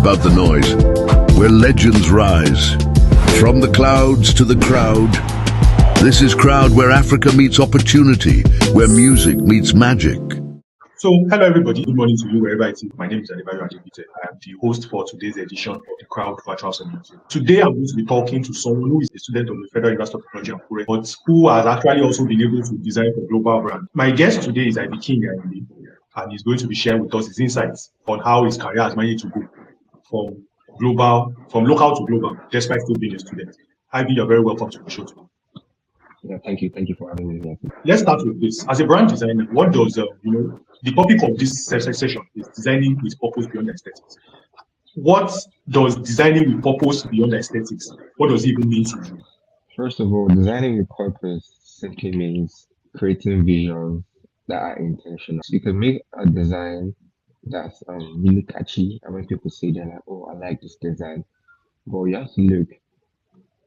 about the noise, where legends rise. From the clouds to the crowd, this is Crowd, where Africa meets opportunity, where music meets magic. So, hello everybody. Good morning to you wherever it is. My name is Adebayo Adebite. I am the host for today's edition of the Crowd Virtual Summit. Today, I'm going to be talking to someone who is a student of the Federal University of Technology and Akure, but who has actually also been able to design for global brand. My guest today is King Ayinde, and he's going to be sharing with us his insights on how his career has managed to go from local to global, despite still being a student. Ivy, you're very welcome to the show today. Yeah, thank you. Thank you for having me here. Let's start with this. As a brand designer, what does the topic of this session is designing with purpose beyond aesthetics. What does designing with purpose beyond aesthetics? What does it even mean to you? First of all, designing with purpose simply means creating visions that are intentional. You can make a design that's really catchy, and when people say they're like, "Oh, I like this design," but you have to look: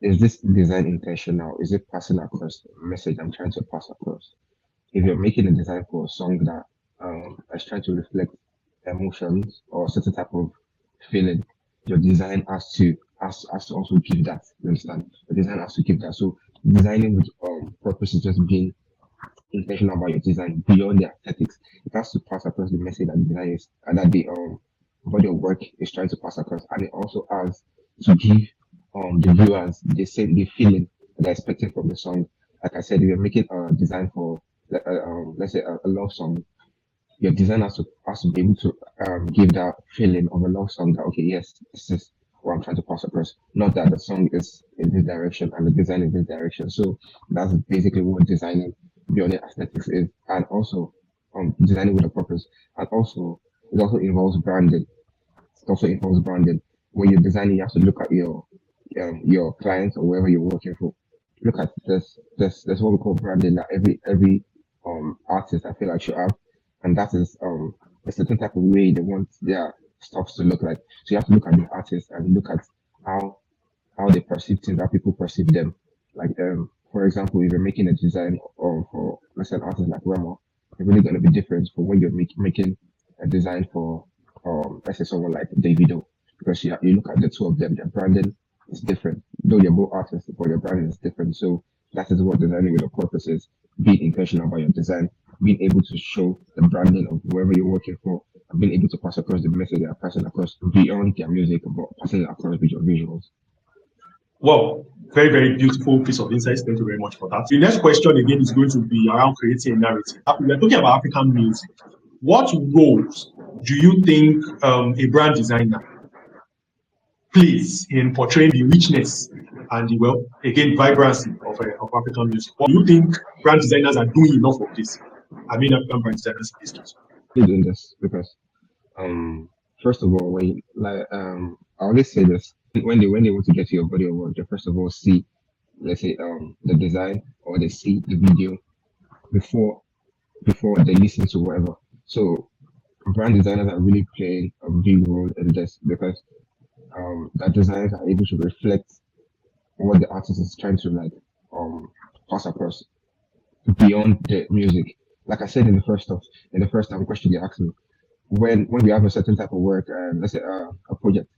is this design intentional? Is it passing across the message I'm trying to pass across? If you're making a design for a song that is trying to reflect emotions or certain type of feeling, your design has to also give that. You understand? The design has to give that. So designing with purpose is just being intentional about your design beyond the aesthetics. It has to pass across the message that the design is that the body of work is trying to pass across, and it also has to give the viewers the feeling that they're expecting from the song. Like I said, if you're making a design for let's say a love song, your design has to be able to give that feeling of a love song that okay, yes, this is what I'm trying to pass across. Not that the song is in this direction and the design in this direction. So that's basically what designing beyond the aesthetics is, and also designing with a purpose, and also it also involves branding. It also involves branding. When you're designing, you have to look at your clients or wherever you're working for. Look at this what we call branding that every artist I feel like should have, and that is a certain type of way they want their stuff to look like. So you have to look at the artist and look at how how they perceive things, how people perceive them. Like for example, if you're making a design or for let's say an artist like Remo, it's really gonna be different from when you're making a design for let's say someone like Davido, because you look at the two of them, their branding is different. Though they're both artists, but their branding is different. So that is what designing with a purpose is: being intentional about your design, being able to show the branding of whoever you're working for, and being able to pass across the message they're passing across beyond their music, but passing it across with your visuals. Well, very, very beautiful piece of insights. Thank you very much for that. The next question again is going to be around creating a narrative. We're talking about African music. What roles do you think a brand designer plays in portraying the richness and the again vibrancy of African music? What do you think brand designers are doing enough of this? I mean, African brand designers in this case. Doing this because first of all, I always say this: when they want to get to your body of work, they first of all see, let's say the design, or they see the video before they listen to whatever. So brand designers are really playing a big role in this, because that designers are able to reflect what the artist is trying to like pass across beyond the music. Like I said in the first time question you asked me, when we have a certain type of work, let's say a project,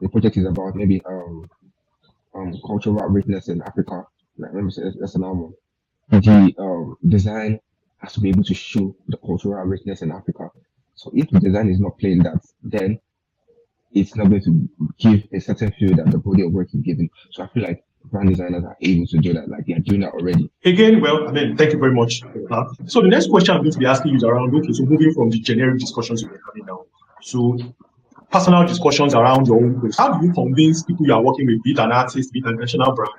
the project is about maybe cultural richness in Africa. Like let me say that's an album. The design has to be able to show the cultural richness in Africa. So if the design is not playing that, then it's not going to give a certain feel that the body of work is giving. So I feel like brand designers are able to do that, like they are doing that already. Again, well, I mean, thank you very much for that. So the next question I'm going to be asking you is around, okay, so moving from the generic discussions we're having now to personal discussions around your own post. How do you convince people you are working with, be it an artist, be it an international brand,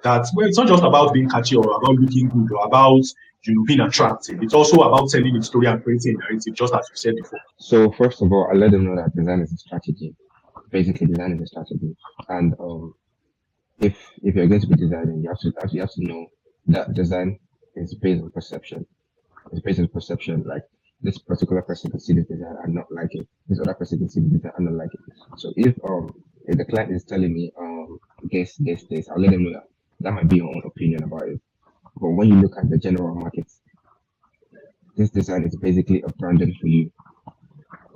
that well, it's not just about being catchy or about looking good or about being attractive. It's also about telling a story and creating a narrative, just as you said before. So first of all, I let them know that design is a strategy. Basically, design is a strategy, and if you're going to be designing, you have to know that design is based on perception. It's based on perception. Like this particular person can see this design and not like it. This other person can see the design and not like it. So if the client is telling me this, I'll let them know that that might be your own opinion about it. But when you look at the general market, this design is basically a branding for you.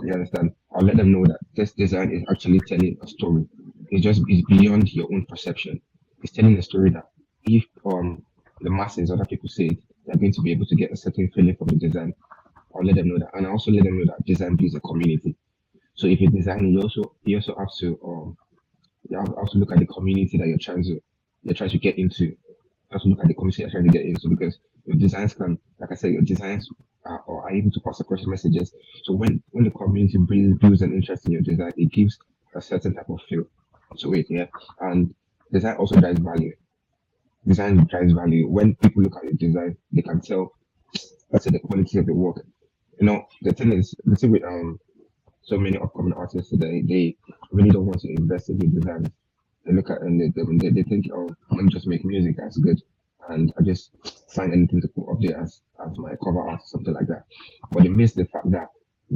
You understand? I'll let them know that this design is actually telling a story. It's beyond your own perception. It's telling a story that if the masses, other people say it, they're going to be able to get a certain feeling from the design. I'll let them know that, and I also let them know that design builds a community. So if you design, you also have to you have to look at the community that you're trying to get into. You have to look at the community you're trying to get into because your designs can, like I said, your designs are able to pass across messages. So when the community builds an interest in your design, it gives a certain type of feel to it, yeah. And design also drives value. Design drives value. When people look at your design, they can tell, let's say, the quality of the work. The thing with so many upcoming artists today, they really don't want to invest in the design. They look at and they think, oh, let me just make music that's good, and I just find anything to put up there as my cover art, something like that. But they miss the fact that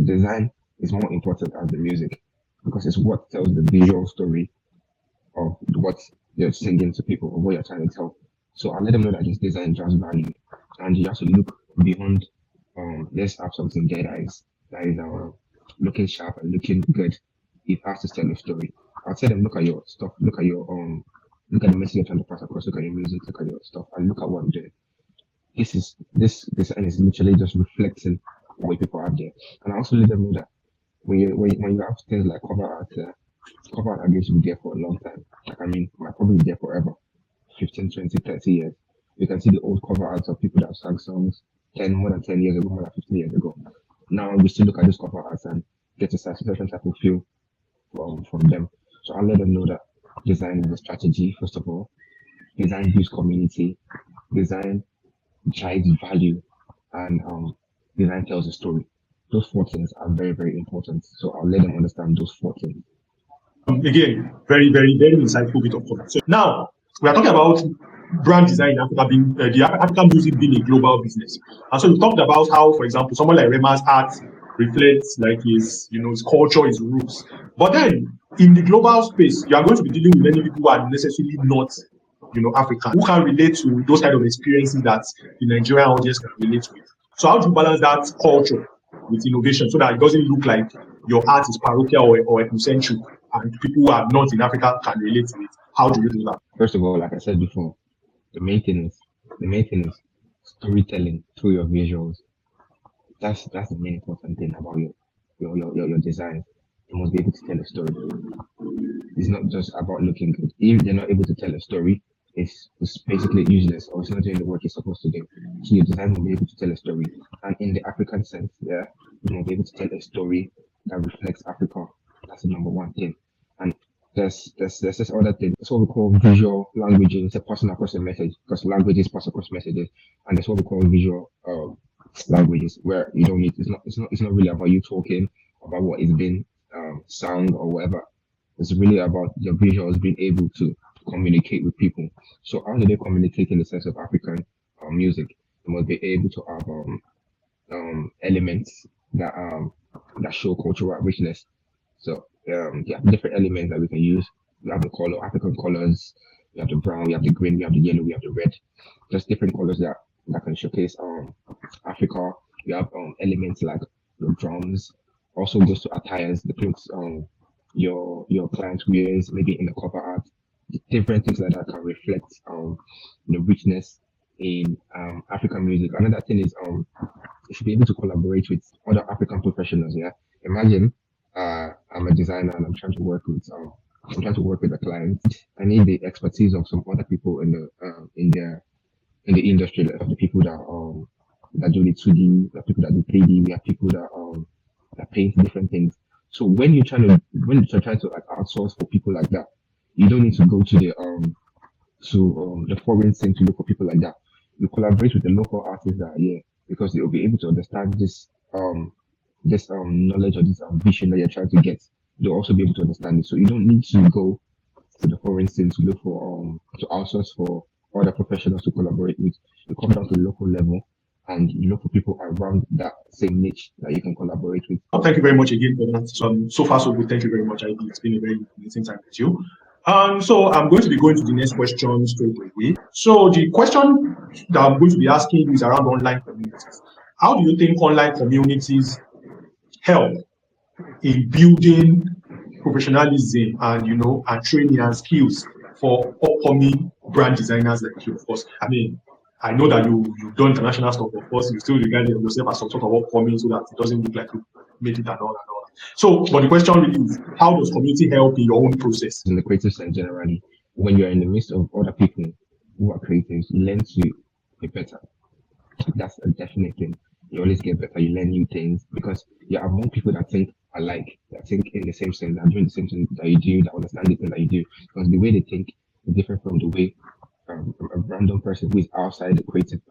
design is more important as the music because it's what tells the visual story of what you're singing to people or what you're trying to tell. So I let them know that this design drives value, and you have to look beyond. Let's have something there that is looking sharp and looking good. It has to tell a story. I'll tell them look at your stuff, look at the message you're trying to pass across, look at your music, look at your stuff, and look at what I'm doing. This design is literally just reflecting what people are there. And I also let them know that when you have things like cover art are going to be there for a long time. Like I mean, might probably be there forever, 15, 20, 30 years. You can see the old cover arts of people that have sang songs more than 10 years ago, more than 15 years ago. Now we still look at those cover arts and get a certain type of feel from them. So I'll let them know that design is a strategy, first of all. Design builds community, design drives value, and design tells a story. Those four things are very, very important. So I'll let them understand those four things. Again, very, very, very insightful bit of comment. So now we are talking about brand design in Africa being African music being a global business. And so we talked about how, for example, someone like Rema's art reflects like his culture, his roots. But then in the global space, you are going to be dealing with many people who are necessarily not, African, who can relate to those kind of experiences that the Nigerian audience can relate with. So how do you balance that culture with innovation so that it doesn't look like your art is parochial or ethnocentric and people who are not in Africa can relate to it? How do you do that? First of all, like I said before, the main thing is the main thing is storytelling through your visuals. That's the main important thing about your design. You must be able to tell a story. It's not just about looking good. If they're not able to tell a story, it's basically useless or it's not doing the work it's supposed to do. So your design will be able to tell a story. And in the African sense, yeah, you must be able to tell a story that reflects Africa. That's the number one thing. And there's this other thing. It's what we call visual languaging. It's a passing across a message because languages pass across messages. And that's what we call visual languages where you don't need it's not really about you talking about what is being sung or whatever. It's really about your visuals being able to communicate with people. So how do they communicate in the sense of African music? They must be able to have elements that show cultural richness. So you have different elements that we can use. We have the color, African colors. We have the brown, we have the green, we have the yellow, we have the red. Just different colors that can showcase Africa. We have elements like the drums. Also goes to attires, the clothes your client wears, maybe in the cover art. Different things like that can reflect the richness in African music. Another thing is you should be able to collaborate with other African professionals. Yeah, imagine I'm a designer and I'm trying to work with a client. I need the expertise of some other people in the industry, like the people that do the 2D, the people that do 3D. We have people that paint different things. So when you're trying to like outsource for people like that, you don't need to go to the foreign scene to look for people like that. You collaborate with the local artists that are here because they will be able to understand this knowledge or this vision that you're trying to get. They'll also be able to understand it. So you don't need to go to the foreign scene to look for to outsource for other professionals to collaborate with. You come down to the local level and you look for people around that same niche that you can collaborate with. Thank you very much again for that. So far, so good. Thank you very much. It's been a very amazing time with you. So I'm going to be going to the next question straight away. So the question that I'm going to be asking is around online communities. How do you think online communities help in building professionalism and and training and skills for upcoming brand designers like you? Of course, I mean, I know that you've done international stuff. Of course, you still regard yourself as some sort of upcoming, so that it doesn't look like you made it and all and all. So, but the question really is, how does community help in your own process? In the creative sense generally, when you're in the midst of other people who are creatives, you learn to be better. That's a definite thing. You always get better, you learn new things because you're among people that think alike, that think in the same sense, that doing the same thing that you do, that understand the thing that you do. Because the way they think is different from the way a random person who is outside the creative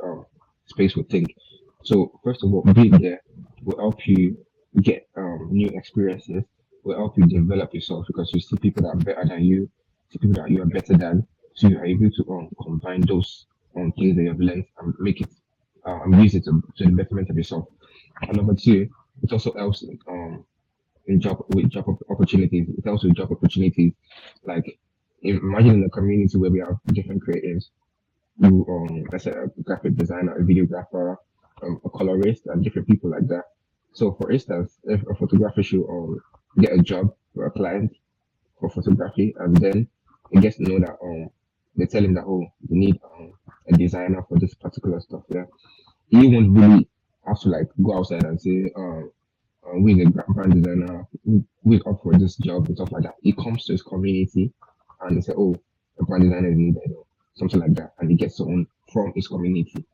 space would think. So first of all, being there will help you get new experiences, will help you develop yourself because you see people that are better than you, see people that you are better than, so you are able to combine those things that you have learned and make it use it to the betterment of yourself. And number two, it also helps in opportunities. It helps with job opportunities. Like imagine in a community where we have different creatives who let's say a graphic designer, a videographer, a colorist, and different people like that. So for instance, if a photographer should get a job for a client for photography, and then he gets to know that they tell him that we need a designer for this particular stuff. Yeah, he won't really have to like go outside and say, with a brand designer, we up for this job and stuff like that. He comes to his community and they say, oh, a brand designer is needed or something like that, and he gets someone from his community,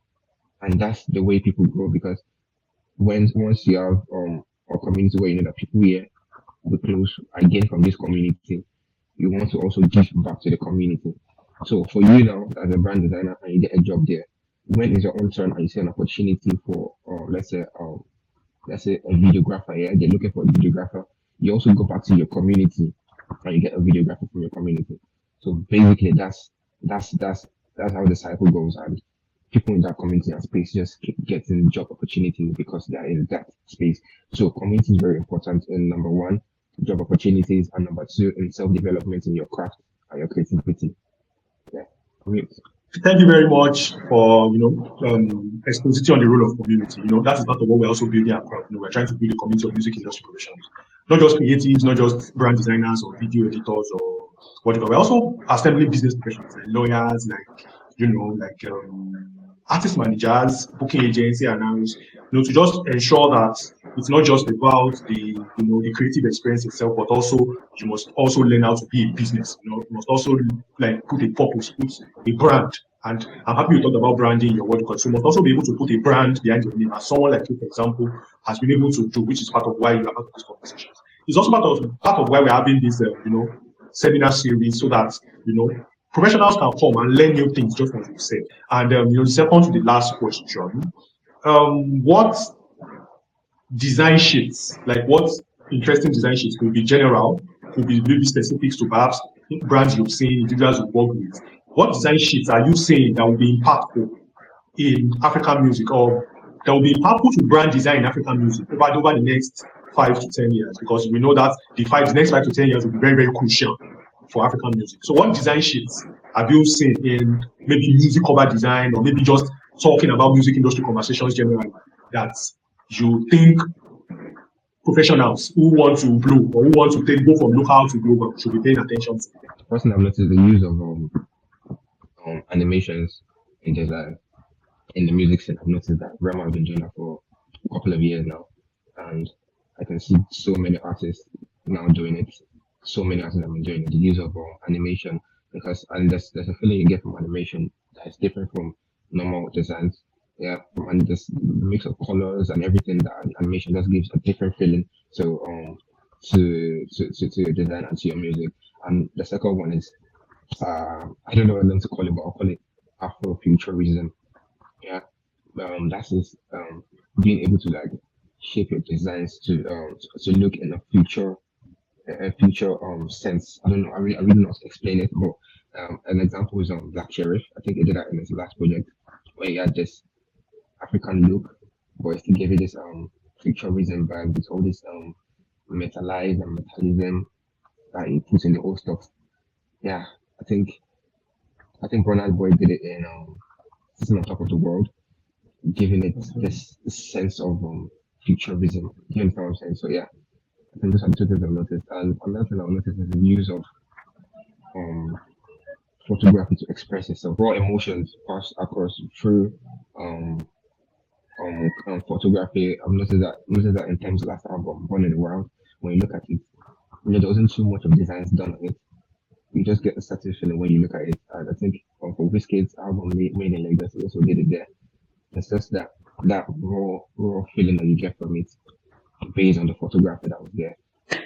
and that's the way people grow because when once you have a community where you know that people here will close again from this community, you want to also give back to the community. So for you now as a brand designer and you get a job there, when is your own turn and you see an opportunity for let's say a videographer, yeah, they're looking for a videographer. You also go back to your community and you get a videographer from your community. So basically that's how the cycle goes and people in that community and space just keep getting job opportunities because they are in that space. So community is very important in number one, job opportunities, and number two, in self development in your craft and your creativity. Yeah. Mute. Thank you very much for exposition on the role of community. That is part of what we're also building our crowd. We're trying to build a community of music industry professionals, not just creatives, not just brand designers or video editors or whatever. We're also assembling business professionals like lawyers, artist managers, booking agency, and to just ensure that it's not just about the creative experience itself, but also you must also learn how to be a business. You must also like put a purpose, put a brand. And I'm happy you talked about branding your word because you must also be able to put a brand behind your name, as someone like you, for example, has been able to do, which is part of why you are part of this conversation. It's also part of why we're having this, seminar series, so that professionals can come and learn new things, just as you said. And the second to the last question, what design sheets, like what interesting design sheets could be general, could be maybe specifics to perhaps brands you've seen, individuals you've worked with. What design sheets are you saying that will be impactful in African music, or that will be impactful to brand design in African music over the next 5 to 10 years? Because we know that the next 5 to 10 years will be very, very crucial for African music. So what design sheets have you seen in maybe music cover design, or maybe just talking about music industry conversations generally, that you think professionals who want to blow or who want to go from local to global should be paying attention to? First thing I've noticed is the use of animations in design in the music scene. I've noticed that Rema has been doing that for a couple of years now, and I can see so many artists now doing it. So many artists have been doing it. The use of animation because and there's a feeling you get from animation that is different from normal designs. Yeah, and this mix of colors and everything that animation just gives a different feeling. So to your design and to your music. And the second one is I don't know what to call it, but I'll call it Afrofuturism. Yeah, that's just being able to like shape your designs to look in a future sense. I don't know. I really not explain it, but an example is Black Sheriff. I think he did that in his last project where he had this African look, but he still gave it this futurism vibe with all this metallized and metallism that he puts in the old stuff. Yeah, I think I think Ronald Boy did it in Sitting on Top of the World, giving it this sense of futurism. You understand what I'm saying? So yeah, I think those are the two things I've noticed. And another thing I've noticed is the use of um photography to express itself. Raw emotions pass across through um photography. I've noticed that in Time's last album, Born in the Wild, when you look at it, there wasn't too much of designs done on it. You just get a certain feeling when you look at it. And I think for Wizkid's album Made in Lagos, he also did it there. It's just that raw feeling that you get from it based on the photography that was there.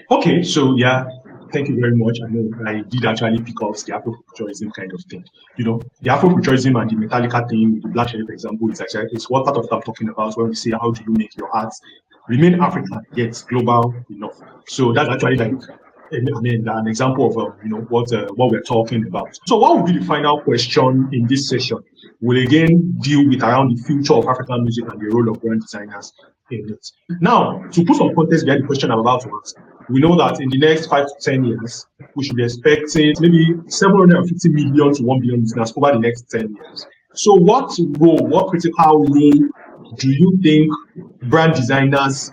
Okay, so yeah, thank you very much. I know I did actually pick up the Afrofuturism kind of thing. The Afrofuturism and the Metallica thing, the Black Sheep example, it's what part of that I'm talking about when we say how do you make your art remain African yet global enough. So that's actually like an example of what we're talking about. So what will be the final question in this session? We'll again deal with around the future of African music and the role of brand designers in it. Now, to put some context behind the question I'm about to ask, we know that in the next 5 to 10 years, we should be expecting maybe 750 million to 1 billion listeners over the next 10 years. So what critical role do you think brand designers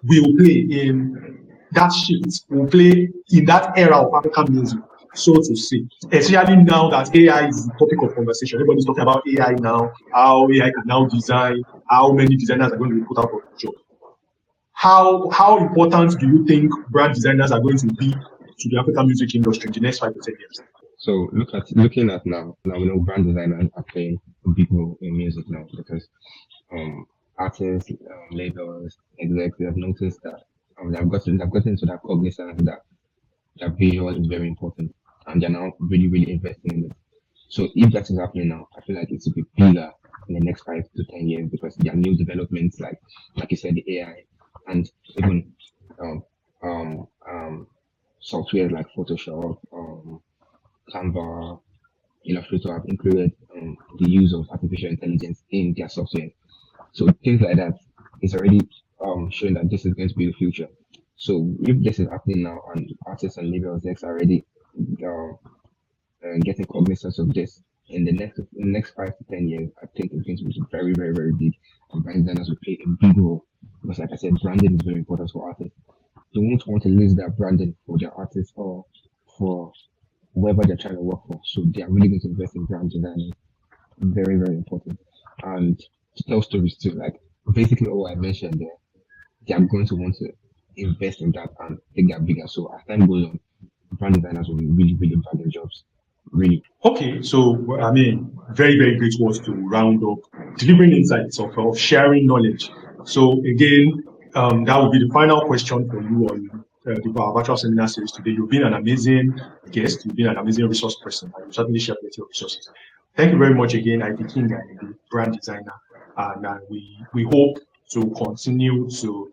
will play in that shift, will play in that era of African music, so to say? Especially now that AI is the topic of conversation. Everybody's talking about AI now, how AI can now design, how many designers are going to be put out of the job. How important do you think brand designers are going to be to the African music industry in the next 5 to 10 years? So looking at now we know brand designers are playing a big role in music now because artists, labels, execs, they have noticed that they've gotten into that cognizance that their visual is very important, and they're now really really investing in it. So if that is happening now, I feel like it will be bigger in the next 5 to 10 years because there are new developments like you said, the AI, and even um um um software like Photoshop, Canva, Illustrator have included the use of artificial intelligence in their software. So things like that is already showing that this is going to be the future. So if this is happening now and artists and label execs are already getting cognizance of this in the next 5 to 10 years, I think it's going to be very, very, very big. And brand designers will play a big role because, like I said, branding is very important for artists. They won't want to lose their branding for their artists or for whoever they're trying to work for. So they are really going to invest in brand design. Very, very important. And to tell stories too, like basically all I mentioned there, they are going to want to invest in that and take that bigger. So as time goes on, brand designers will be really, really bad in jobs. Really. Okay, so very, very great words to round up delivering insights of sharing knowledge. So again, that will be the final question for you on our virtual seminar series today. You've been an amazing guest. You've been an amazing resource person. And you certainly shared plenty of resources. Thank you very much again, King Ayinde, brand designer, and we hope to continue to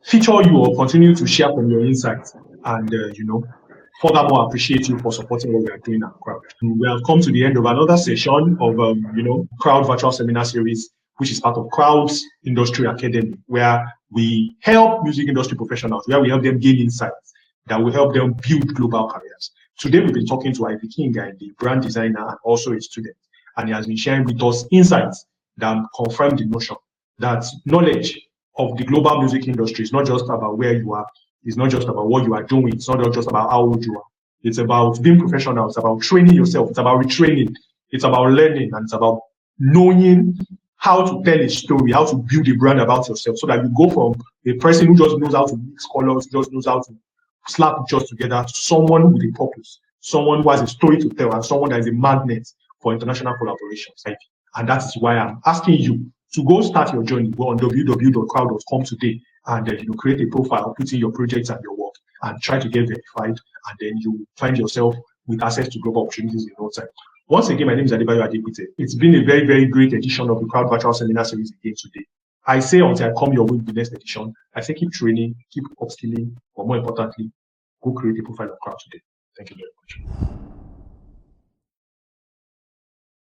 feature you or continue to share from your insights and furthermore appreciate you for supporting what we are doing at Crowd. We have come to the end of another session of Crowd Virtual Seminar Series, which is part of Crowd's Industry Academy, where we help music industry professionals, where we help them gain insights that will help them build global careers. Today we've been talking to King Ayinde, the brand designer and also a student, and he has been sharing with us insights that confirm the notion that knowledge of the global music industry is not just about where you are, it's not just about what you are doing, it's not just about how old you are. It's about being professional, it's about training yourself, it's about retraining, it's about learning, and it's about knowing how to tell a story, how to build a brand about yourself so that you go from a person who just knows how to mix colors, just knows how to slap pictures together, to someone with a purpose, someone who has a story to tell, and someone that is a magnet for international collaborations. And that is why I'm asking you to go start your journey. Go on www.crowd.com today and create a profile, put in your projects and your work, and try to get verified. And then you find yourself with access to global opportunities in no time. Once again, my name is Adebayo Adebute. It's been a very, very great edition of the Crowd Virtual Seminar Series again today. I say until I come your way with the next edition, I say keep training, keep upskilling, but more importantly, go create a profile of Crowd today. Thank you very much.